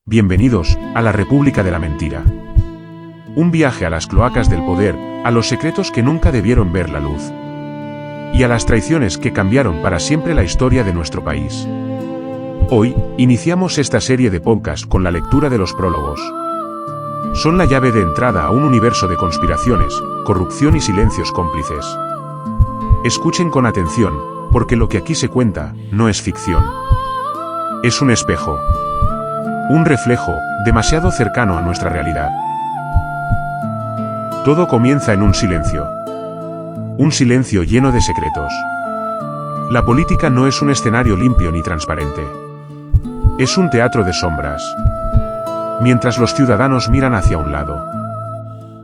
Bienvenidos a la República de la Mentira. Un viaje a las cloacas del poder, a los secretos que nunca debieron ver la luz. Y a las traiciones que cambiaron para siempre la historia de nuestro país. Hoy, iniciamos esta serie de podcasts con la lectura de los prólogos. Son la llave de entrada a un universo de conspiraciones, corrupción y silencios cómplices. Escuchen con atención, porque lo que aquí se cuenta, no es ficción. Es un espejo. Un reflejo, demasiado cercano a nuestra realidad. Todo comienza en un silencio. Un silencio lleno de secretos. La política no es un escenario limpio ni transparente. Es un teatro de sombras. Mientras los ciudadanos miran hacia un lado.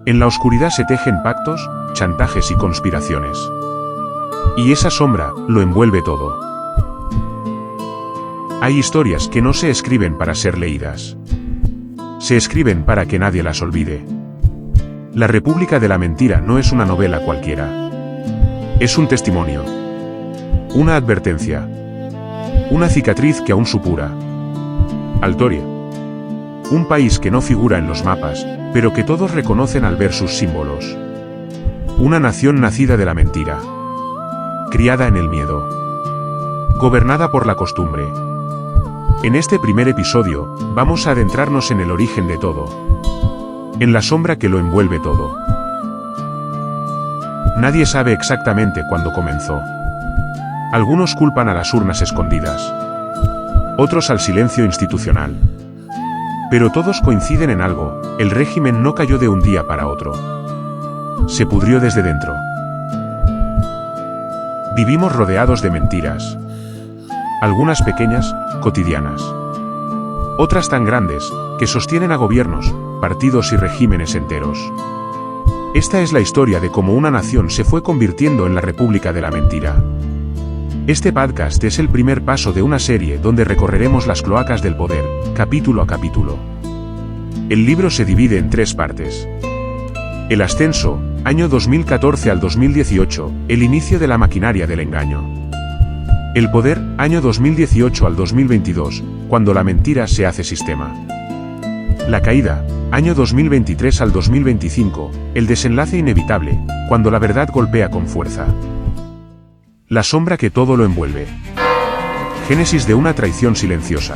En la oscuridad se tejen pactos, chantajes y conspiraciones. Y esa sombra lo envuelve todo. Hay historias que no se escriben para ser leídas. Se escriben para que nadie las olvide. La República de la Mentira no es una novela cualquiera. Es un testimonio. Una advertencia. Una cicatriz que aún supura. Altoria. Un país que no figura en los mapas, pero que todos reconocen al ver sus símbolos. Una nación nacida de la mentira. Criada en el miedo. Gobernada por la costumbre. En este primer episodio, vamos a adentrarnos en el origen de todo. En la sombra que lo envuelve todo. Nadie sabe exactamente cuándo comenzó. Algunos culpan a las urnas escondidas. Otros al silencio institucional. Pero todos coinciden en algo: el régimen no cayó de un día para otro. Se pudrió desde dentro. Vivimos rodeados de mentiras. Algunas pequeñas, cotidianas. Otras tan grandes, que sostienen a gobiernos, partidos y regímenes enteros. Esta es la historia de cómo una nación se fue convirtiendo en la República de la Mentira. Este podcast es el primer paso de una serie donde recorreremos las cloacas del poder, capítulo a capítulo. El libro se divide en 3 partes. El ascenso, año 2014 al 2018, el inicio de la maquinaria del engaño. El poder, año 2018 al 2022, cuando la mentira se hace sistema. La caída, año 2023 al 2025, el desenlace inevitable, cuando la verdad golpea con fuerza. La sombra que todo lo envuelve. Génesis de una traición silenciosa.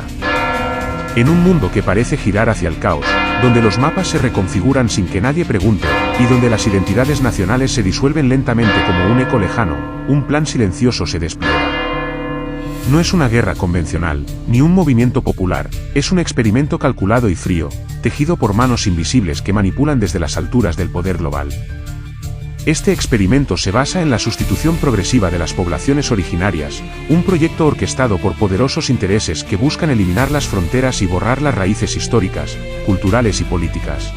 En un mundo que parece girar hacia el caos, donde los mapas se reconfiguran sin que nadie pregunte, y donde las identidades nacionales se disuelven lentamente como un eco lejano, un plan silencioso se despliega. No es una guerra convencional, ni un movimiento popular, es un experimento calculado y frío, tejido por manos invisibles que manipulan desde las alturas del poder global. Este experimento se basa en la sustitución progresiva de las poblaciones originarias, un proyecto orquestado por poderosos intereses que buscan eliminar las fronteras y borrar las raíces históricas, culturales y políticas.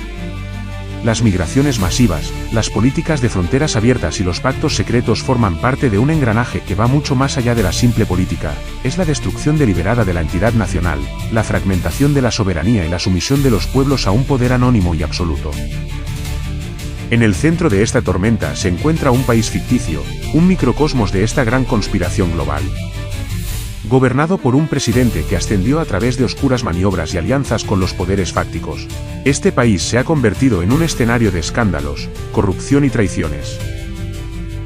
Las migraciones masivas, las políticas de fronteras abiertas y los pactos secretos forman parte de un engranaje que va mucho más allá de la simple política. Es la destrucción deliberada de la entidad nacional, la fragmentación de la soberanía y la sumisión de los pueblos a un poder anónimo y absoluto. En el centro de esta tormenta se encuentra un país ficticio, un microcosmos de esta gran conspiración global. Gobernado por un presidente que ascendió a través de oscuras maniobras y alianzas con los poderes fácticos, este país se ha convertido en un escenario de escándalos, corrupción y traiciones.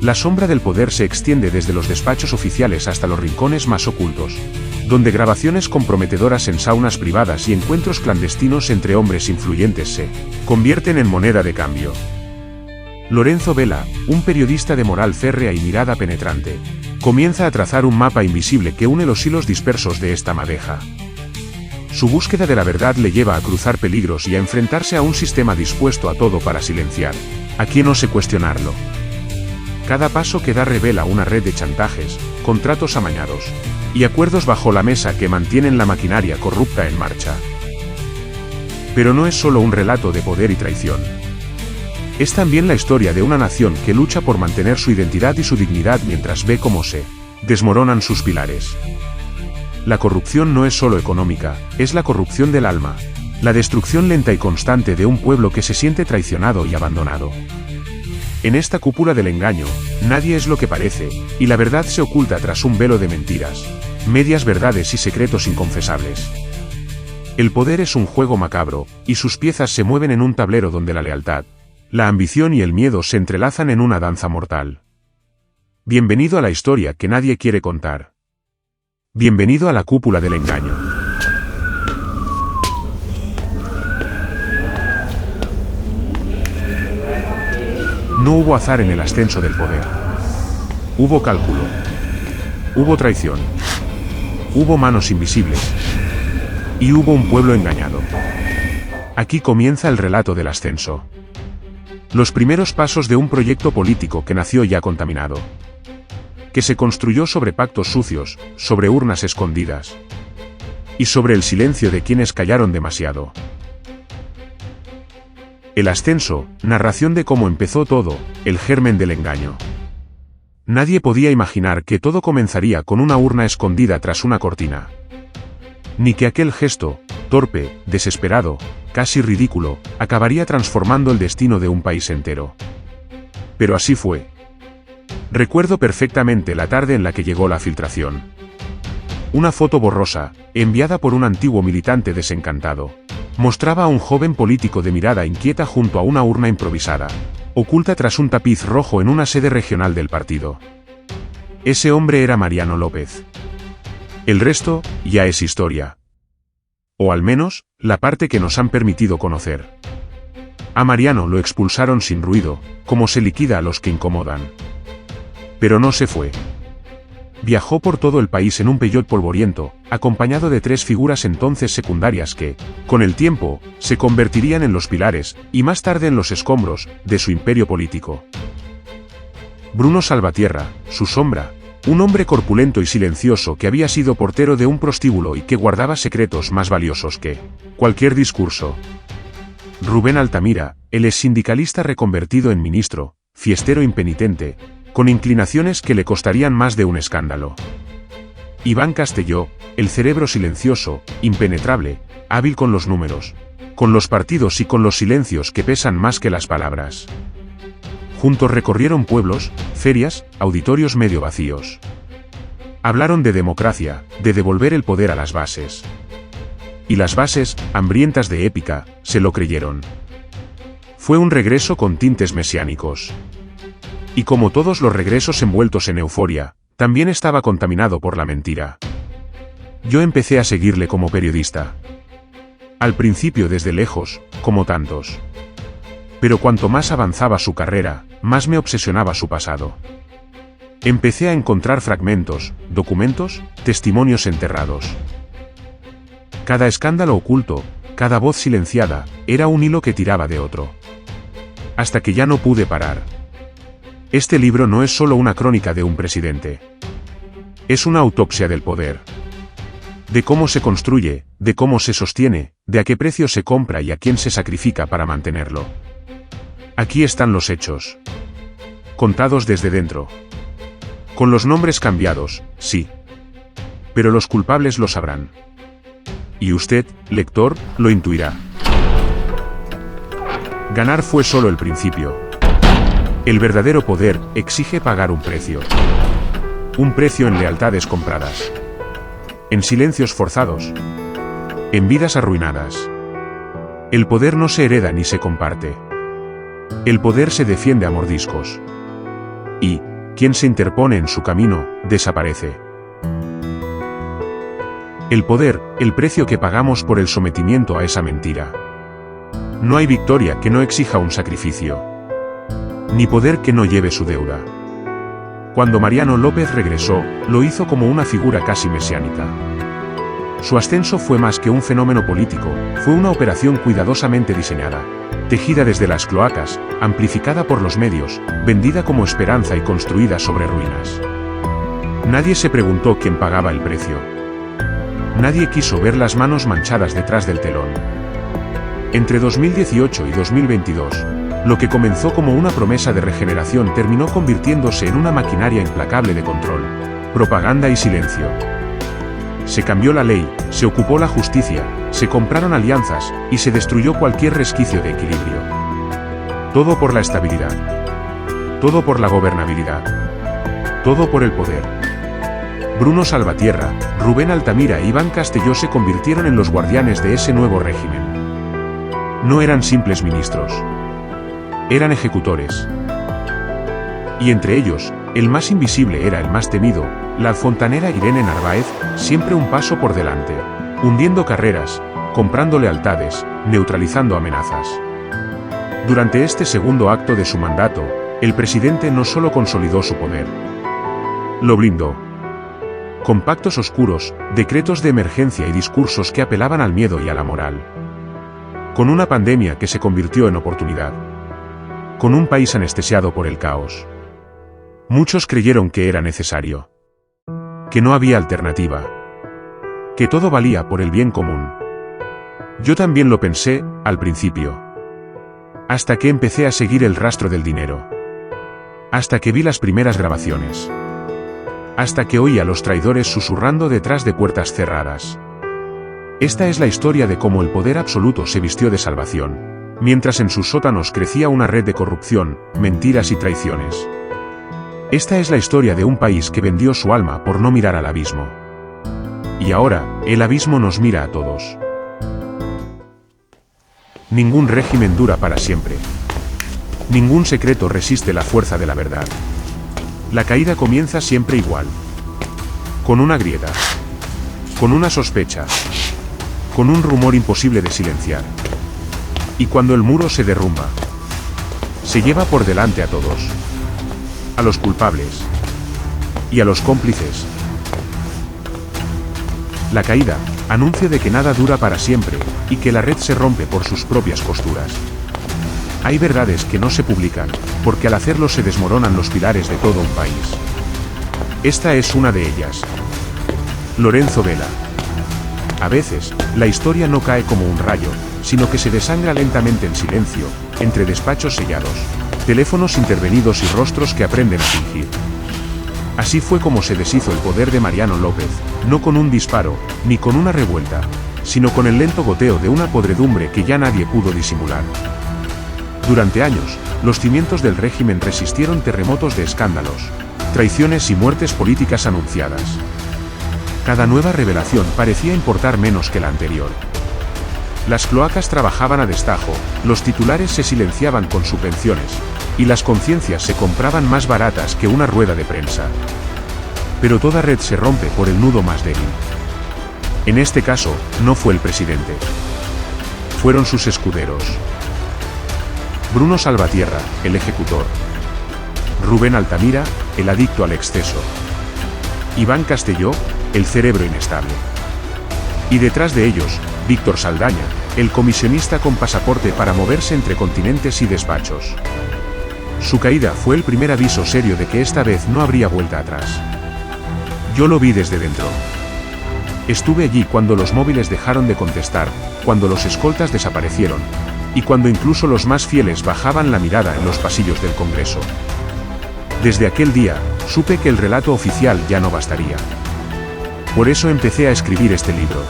La sombra del poder se extiende desde los despachos oficiales hasta los rincones más ocultos, donde grabaciones comprometedoras en saunas privadas y encuentros clandestinos entre hombres influyentes se convierten en moneda de cambio. Lorenzo Vela, un periodista de moral férrea y mirada penetrante, comienza a trazar un mapa invisible que une los hilos dispersos de esta madeja. Su búsqueda de la verdad le lleva a cruzar peligros y a enfrentarse a un sistema dispuesto a todo para silenciar a quien ose cuestionarlo. Cada paso que da revela una red de chantajes, contratos amañados y acuerdos bajo la mesa que mantienen la maquinaria corrupta en marcha. Pero no es solo un relato de poder y traición. Es también la historia de una nación que lucha por mantener su identidad y su dignidad mientras ve cómo se desmoronan sus pilares. La corrupción no es solo económica, es la corrupción del alma, la destrucción lenta y constante de un pueblo que se siente traicionado y abandonado. En esta cúpula del engaño, nadie es lo que parece, y la verdad se oculta tras un velo de mentiras, medias verdades y secretos inconfesables. El poder es un juego macabro, y sus piezas se mueven en un tablero donde la lealtad, la ambición y el miedo se entrelazan en una danza mortal. Bienvenido a la historia que nadie quiere contar. Bienvenido a la cúpula del engaño. No hubo azar en el ascenso del poder. Hubo cálculo. Hubo traición. Hubo manos invisibles. Y hubo un pueblo engañado. Aquí comienza el relato del ascenso. Los primeros pasos de un proyecto político que nació ya contaminado. Que se construyó sobre pactos sucios, sobre urnas escondidas. Y sobre el silencio de quienes callaron demasiado. El ascenso, narración de cómo empezó todo, el germen del engaño. Nadie podía imaginar que todo comenzaría con una urna escondida tras una cortina. Ni que aquel gesto, torpe, desesperado, casi ridículo, acabaría transformando el destino de un país entero. Pero así fue. Recuerdo perfectamente la tarde en la que llegó la filtración. Una foto borrosa, enviada por un antiguo militante desencantado, mostraba a un joven político de mirada inquieta junto a una urna improvisada, oculta tras un tapiz rojo en una sede regional del partido. Ese hombre era Mariano López. El resto, ya es historia. O al menos, la parte que nos han permitido conocer. A Mariano lo expulsaron sin ruido, como se liquida a los que incomodan. Pero no se fue. Viajó por todo el país en un Peugeot polvoriento, acompañado de 3 figuras entonces secundarias que, con el tiempo, se convertirían en los pilares, y más tarde en los escombros, de su imperio político. Bruno Salvatierra, su sombra, un hombre corpulento y silencioso que había sido portero de un prostíbulo y que guardaba secretos más valiosos que cualquier discurso. Rubén Altamira, el exsindicalista reconvertido en ministro, fiestero impenitente, con inclinaciones que le costarían más de un escándalo. Iván Castelló, el cerebro silencioso, impenetrable, hábil con los números, con los partidos y con los silencios que pesan más que las palabras. Juntos recorrieron pueblos, ferias, auditorios medio vacíos. Hablaron de democracia, de devolver el poder a las bases. Y las bases, hambrientas de épica, se lo creyeron. Fue un regreso con tintes mesiánicos. Y como todos los regresos envueltos en euforia, también estaba contaminado por la mentira. Yo empecé a seguirle como periodista. Al principio desde lejos, como tantos. Pero cuanto más avanzaba su carrera, más me obsesionaba su pasado. Empecé a encontrar fragmentos, documentos, testimonios enterrados. Cada escándalo oculto, cada voz silenciada, era un hilo que tiraba de otro. Hasta que ya no pude parar. Este libro no es solo una crónica de un presidente. Es una autopsia del poder. De cómo se construye, de cómo se sostiene, de a qué precio se compra y a quién se sacrifica para mantenerlo. Aquí están los hechos. Contados desde dentro. Con los nombres cambiados, sí. Pero los culpables lo sabrán. Y usted, lector, lo intuirá. Ganar fue solo el principio. El verdadero poder exige pagar un precio. Un precio en lealtades compradas. En silencios forzados. En vidas arruinadas. El poder no se hereda ni se comparte. El poder se defiende a mordiscos. Y, quien se interpone en su camino, desaparece. El poder, el precio que pagamos por el sometimiento a esa mentira. No hay victoria que no exija un sacrificio. Ni poder que no lleve su deuda. Cuando Mariano López regresó, lo hizo como una figura casi mesiánica. Su ascenso fue más que un fenómeno político, fue una operación cuidadosamente diseñada, tejida desde las cloacas, amplificada por los medios, vendida como esperanza y construida sobre ruinas. Nadie se preguntó quién pagaba el precio. Nadie quiso ver las manos manchadas detrás del telón. Entre 2018 y 2022, lo que comenzó como una promesa de regeneración terminó convirtiéndose en una maquinaria implacable de control, propaganda y silencio. Se cambió la ley, se ocupó la justicia, se compraron alianzas, y se destruyó cualquier resquicio de equilibrio. Todo por la estabilidad. Todo por la gobernabilidad. Todo por el poder. Bruno Salvatierra, Rubén Altamira e Iván Castelló se convirtieron en los guardianes de ese nuevo régimen. No eran simples ministros. Eran ejecutores. Y entre ellos, el más invisible era el más temido, la alfontanera Irene Narváez, siempre un paso por delante, hundiendo carreras, comprando lealtades, neutralizando amenazas. Durante este segundo acto de su mandato, el presidente no solo consolidó su poder, lo blindó. Con pactos oscuros, decretos de emergencia y discursos que apelaban al miedo y a la moral. Con una pandemia que se convirtió en oportunidad. Con un país anestesiado por el caos. Muchos creyeron que era necesario. Que no había alternativa. Que todo valía por el bien común. Yo también lo pensé, al principio. Hasta que empecé a seguir el rastro del dinero. Hasta que vi las primeras grabaciones. Hasta que oí a los traidores susurrando detrás de puertas cerradas. Esta es la historia de cómo el poder absoluto se vistió de salvación, mientras en sus sótanos crecía una red de corrupción, mentiras y traiciones. Esta es la historia de un país que vendió su alma por no mirar al abismo. Y ahora, el abismo nos mira a todos. Ningún régimen dura para siempre. Ningún secreto resiste la fuerza de la verdad. La caída comienza siempre igual. Con una grieta. Con una sospecha. Con un rumor imposible de silenciar. Y cuando el muro se derrumba, se lleva por delante a todos. A los culpables. Y a los cómplices. La caída, anuncio de que nada dura para siempre, y que la red se rompe por sus propias costuras. Hay verdades que no se publican, porque al hacerlo se desmoronan los pilares de todo un país. Esta es una de ellas. Lorenzo Vela. A veces, la historia no cae como un rayo, sino que se desangra lentamente en silencio, entre despachos sellados, teléfonos intervenidos y rostros que aprenden a fingir. Así fue como se deshizo el poder de Mariano López, no con un disparo, ni con una revuelta, sino con el lento goteo de una podredumbre que ya nadie pudo disimular. Durante años, los cimientos del régimen resistieron terremotos de escándalos, traiciones y muertes políticas anunciadas. Cada nueva revelación parecía importar menos que la anterior. Las cloacas trabajaban a destajo, los titulares se silenciaban con subvenciones, y las conciencias se compraban más baratas que una rueda de prensa. Pero toda red se rompe por el nudo más débil. En este caso, no fue el presidente. Fueron sus escuderos. Bruno Salvatierra, el ejecutor. Rubén Altamira, el adicto al exceso. Iván Castelló, el cerebro inestable. Y detrás de ellos, Víctor Saldaña, el comisionista con pasaporte para moverse entre continentes y despachos. Su caída fue el primer aviso serio de que esta vez no habría vuelta atrás. Yo lo vi desde dentro. Estuve allí cuando los móviles dejaron de contestar, cuando los escoltas desaparecieron, y cuando incluso los más fieles bajaban la mirada en los pasillos del Congreso. Desde aquel día, supe que el relato oficial ya no bastaría. Por eso empecé a escribir este libro.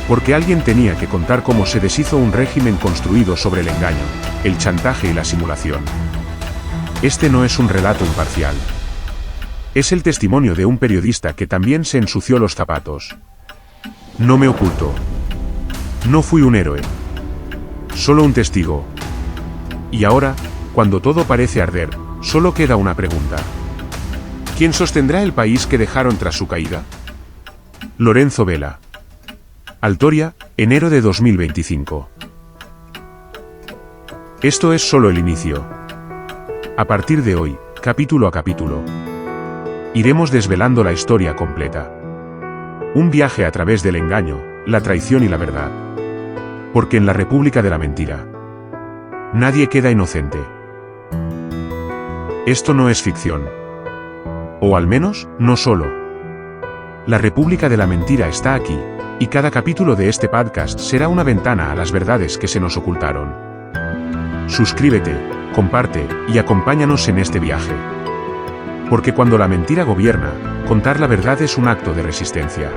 Porque alguien tenía que contar cómo se deshizo un régimen construido sobre el engaño, el chantaje y la simulación. Este no es un relato imparcial. Es el testimonio de un periodista que también se ensució los zapatos. No me ocultó. No fui un héroe. Solo un testigo. Y ahora, cuando todo parece arder, solo queda una pregunta. ¿Quién sostendrá el país que dejaron tras su caída? Lorenzo Vela. Altoria, enero de 2025. Esto es solo el inicio. A partir de hoy, capítulo a capítulo, iremos desvelando la historia completa. Un viaje a través del engaño, la traición y la verdad. Porque en la República de la Mentira, nadie queda inocente. Esto no es ficción. O al menos, no solo. La República de la Mentira está aquí, y cada capítulo de este podcast será una ventana a las verdades que se nos ocultaron. Suscríbete, comparte, y acompáñanos en este viaje. Porque cuando la mentira gobierna, contar la verdad es un acto de resistencia.